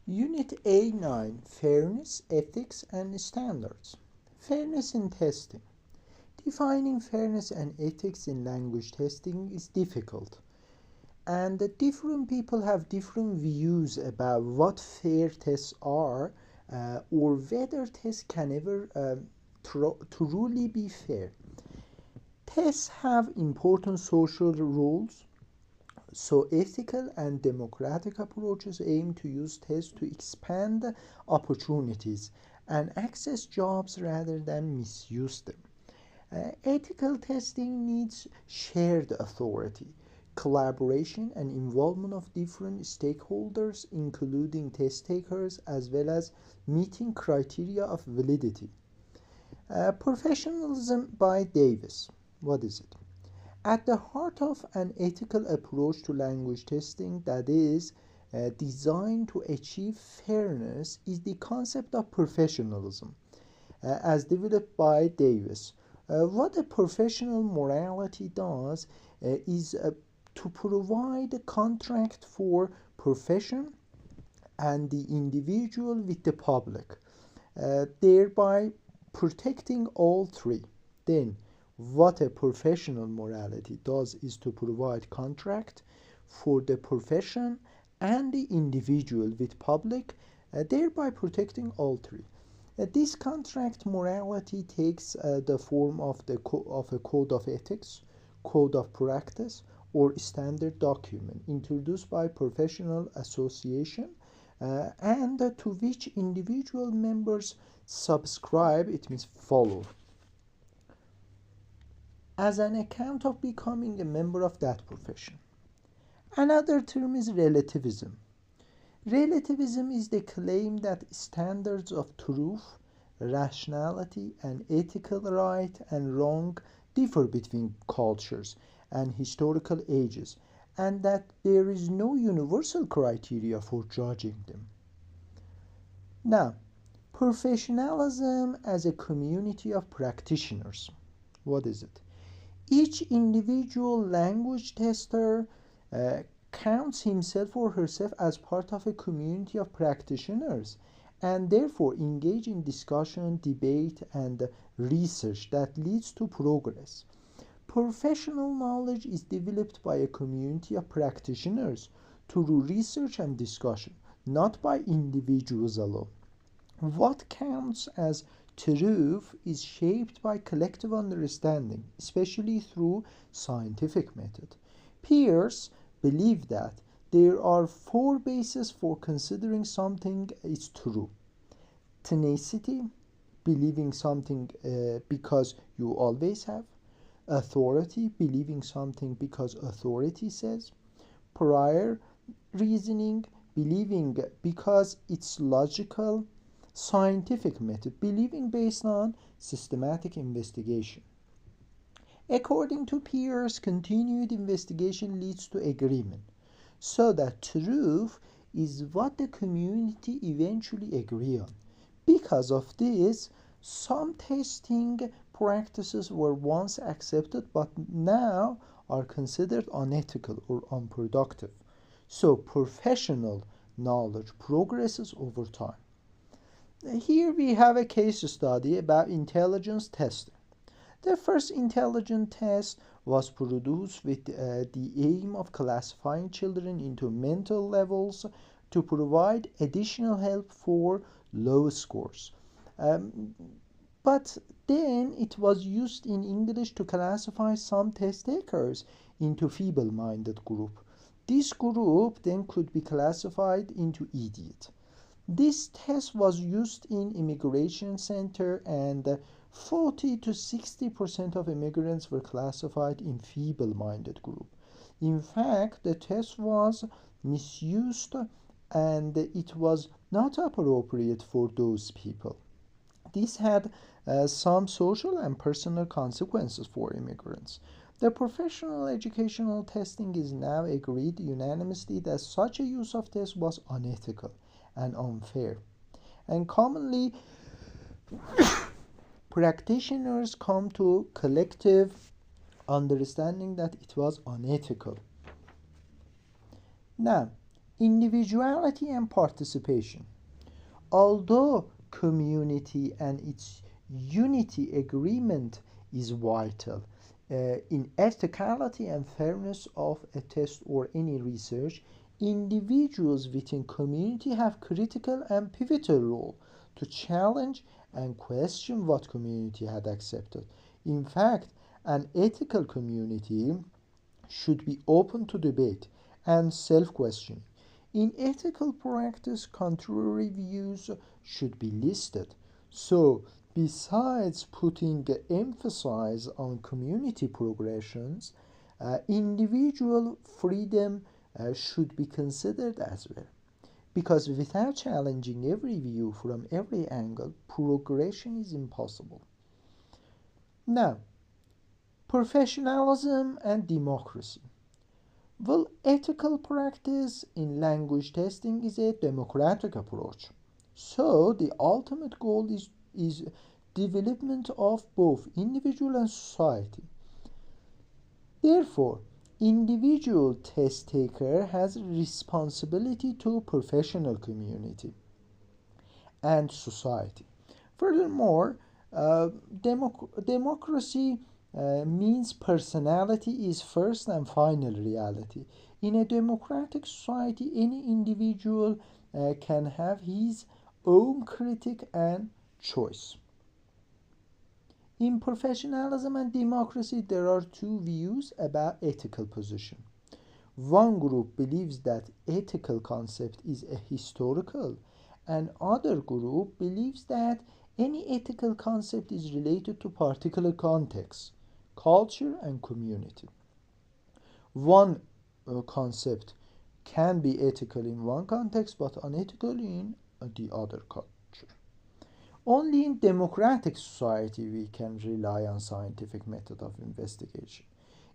Unit A9, Fairness, Ethics and Standards. Fairness in testing. Defining fairness and ethics in language testing is difficult, and different people have different views about what fair tests are, or whether tests can ever truly be fair. Tests have important social roles, so ethical and democratic approaches aim to use tests to expand opportunities and access jobs rather than misuse them. Ethical testing needs shared authority, collaboration, and involvement of different stakeholders, including test takers, as well as meeting criteria of validity. Professionalism by Davis. What is it? At the heart of an ethical approach to language testing that is designed to achieve fairness is the concept of professionalism, as developed by Davis. What a professional morality does is to provide a contract for profession and the individual with the public, thereby protecting all three. Then, what a professional morality does is to provide contract for the profession and the individual with public, thereby protecting all three. This contract morality takes the form of a code of ethics, code of practice, or standard document introduced by professional association, and to which individual members subscribe, it means follow, as an account of becoming a member of that profession. Another term is relativism. Relativism is the claim that standards of truth, rationality, and ethical right and wrong differ between cultures and historical ages, and that there is no universal criteria for judging them. Now, professionalism as a community of practitioners. What is it? Each individual language tester counts himself or herself as part of a community of practitioners and therefore engage in discussion, debate, and research that leads to progress. Professional knowledge is developed by a community of practitioners through research and discussion, not by individuals alone. What counts as truth is shaped by collective understanding, especially through scientific method. Peirce believed that there are four bases for considering something is true: tenacity, believing something because you always have; authority, believing something because authority says; prior reasoning, believing because it's logical; scientific method, believing based on systematic investigation. According to Peirce, continued investigation leads to agreement, so that truth is what the community eventually agree on. Because of this, some testing practices were once accepted but now are considered unethical or unproductive. So professional knowledge progresses over time. Here we have a case study about intelligence testing. The first intelligence test was produced with the aim of classifying children into mental levels to provide additional help for low scores. But then it was used in English to classify some test takers into feeble-minded group. This group then could be classified into idiot. This test was used in immigration center, and 40 to 60% of immigrants were classified in feeble-minded group. In fact, the test was misused and it was not appropriate for those people. This had some social and personal consequences for immigrants. The professional educational testing is now agreed unanimously that such a use of test was unethical and unfair. And commonly, practitioners come to collective understanding that it was unethical. Now, Individuality and participation. Although community and its unity agreement is vital in ethicality and fairness of a test or any research, individuals within community have critical and pivotal role to challenge and question what community had accepted. In fact, an ethical community should be open to debate and self-questioning. In ethical practice, contrary views should be listed. So, besides putting emphasis on community progressions, individual freedom should be considered as well. Because without challenging every view from every angle, progression is impossible. Now, professionalism and democracy. Well, ethical practice in language testing is a democratic approach. So, the ultimate goal is development of both individual and society. Therefore, individual test taker has responsibility to professional community and society. Furthermore, democracy means personality is first and final reality. In a democratic society, any individual can have his own critic and choice. In professionalism and democracy, there are two views about ethical position. One group believes that ethical concept is a historical, and other group believes that any ethical concept is related to particular context, culture, and community. One concept can be ethical in one context but unethical in the other culture. Only in democratic society we can rely on scientific method of investigation.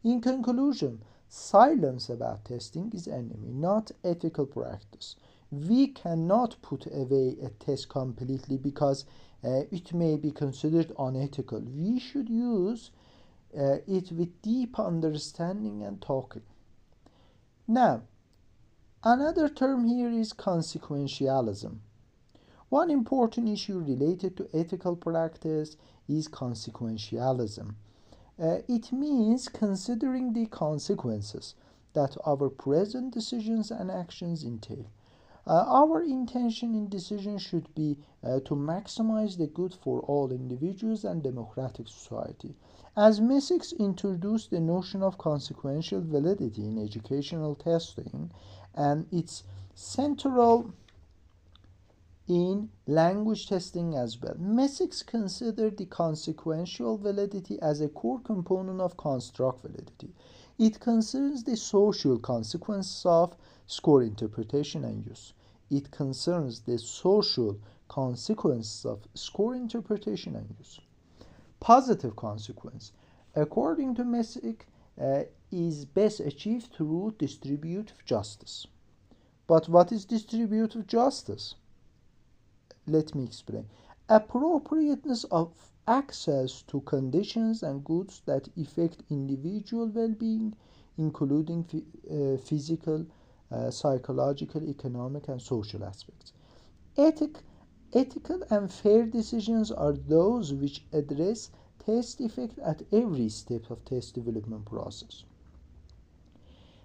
In conclusion, silence about testing is enemy, not ethical practice. We cannot put away a test completely because it may be considered unethical. We should use it with deep understanding and talking. Now, another term here is consequentialism. One important issue related to ethical practice is consequentialism. It means considering the consequences that our present decisions and actions entail. Our intention in decision should be to maximize the good for all individuals and democratic society. As Messick introduced the notion of consequential validity in educational testing, and it's central in language testing as well. Messick considered the consequential validity as a core component of construct validity. It concerns the social consequences of score interpretation and use. It concerns the social consequences of score interpretation and use. Positive consequence, according to Messick, is best achieved through distributive justice. But what is distributive justice? Let me explain. Appropriateness of access to conditions and goods that affect individual well-being, including physical, psychological, economic, and social aspects. Ethical and fair decisions are those which address test effect at every step of test development process.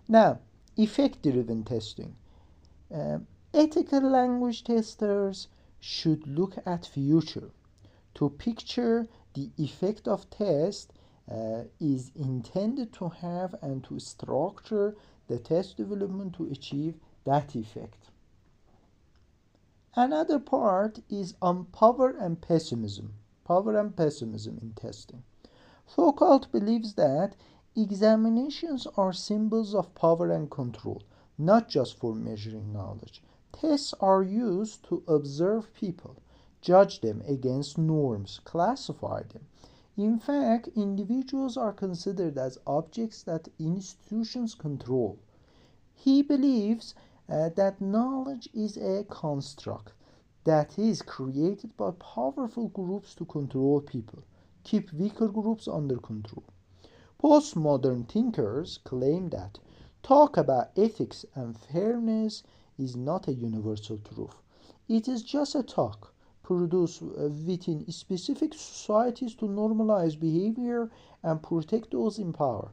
Now, effect-driven testing. Ethical language testers should look at future to picture the effect of test is intended to have and to structure the test development to achieve that effect. Another part is on power and pessimism. Power and pessimism in testing. Foucault believes that examinations are symbols of power and control, not just for measuring knowledge. Tests are used to observe people, judge them against norms, classify them. In fact, individuals are considered as objects that institutions control. He believes that knowledge is a construct that is created by powerful groups to control people, keep weaker groups under control. Postmodern thinkers claim that talk about ethics and fairness is not a universal truth. It is just a talk produced within specific societies to normalize behavior and protect those in power.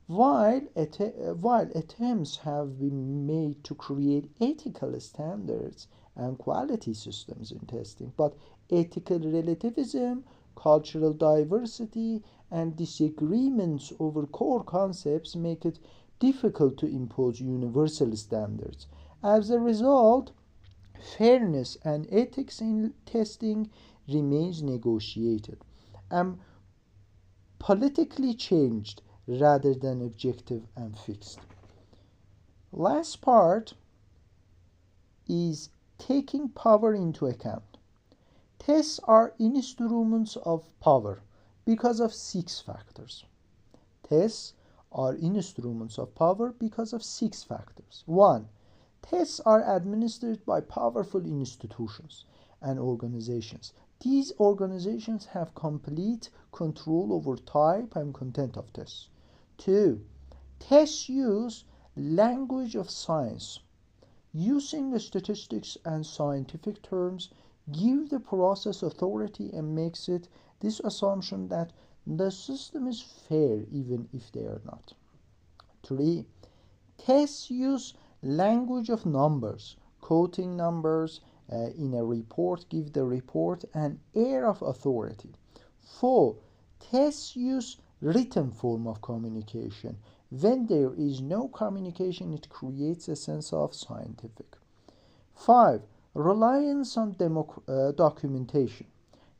While attempts have been made to create ethical standards and quality systems in testing, but ethical relativism, cultural diversity, and disagreements over core concepts make it difficult to impose universal standards. As a result, fairness and ethics in testing remains negotiated and politically changed rather than objective and fixed. Last part is taking power into account. Tests are instruments of power because of 6 factors. Tests are instruments of power because of 6 factors. 1. Tests are administered by powerful institutions and organizations. These organizations have complete control over type and content of tests. 2. Tests use language of science. Using statistics and scientific terms give the process authority and makes it this assumption that the system is fair even if they are not. 3. Tests use language of numbers. Quoting numbers in a report give the report an air of authority. 4. Tests use written form of communication. When there is no communication, it creates a sense of scientific. 5. Reliance on documentation.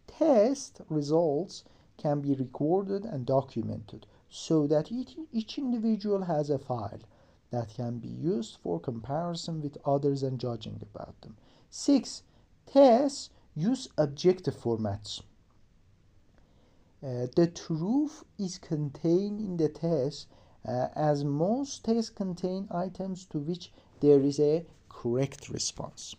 Test results can be recorded and documented so that each individual has a file that can be used for comparison with others and judging about them. 6. Tests use objective formats. The truth is contained in the test, as most tests contain items to which there is a correct response.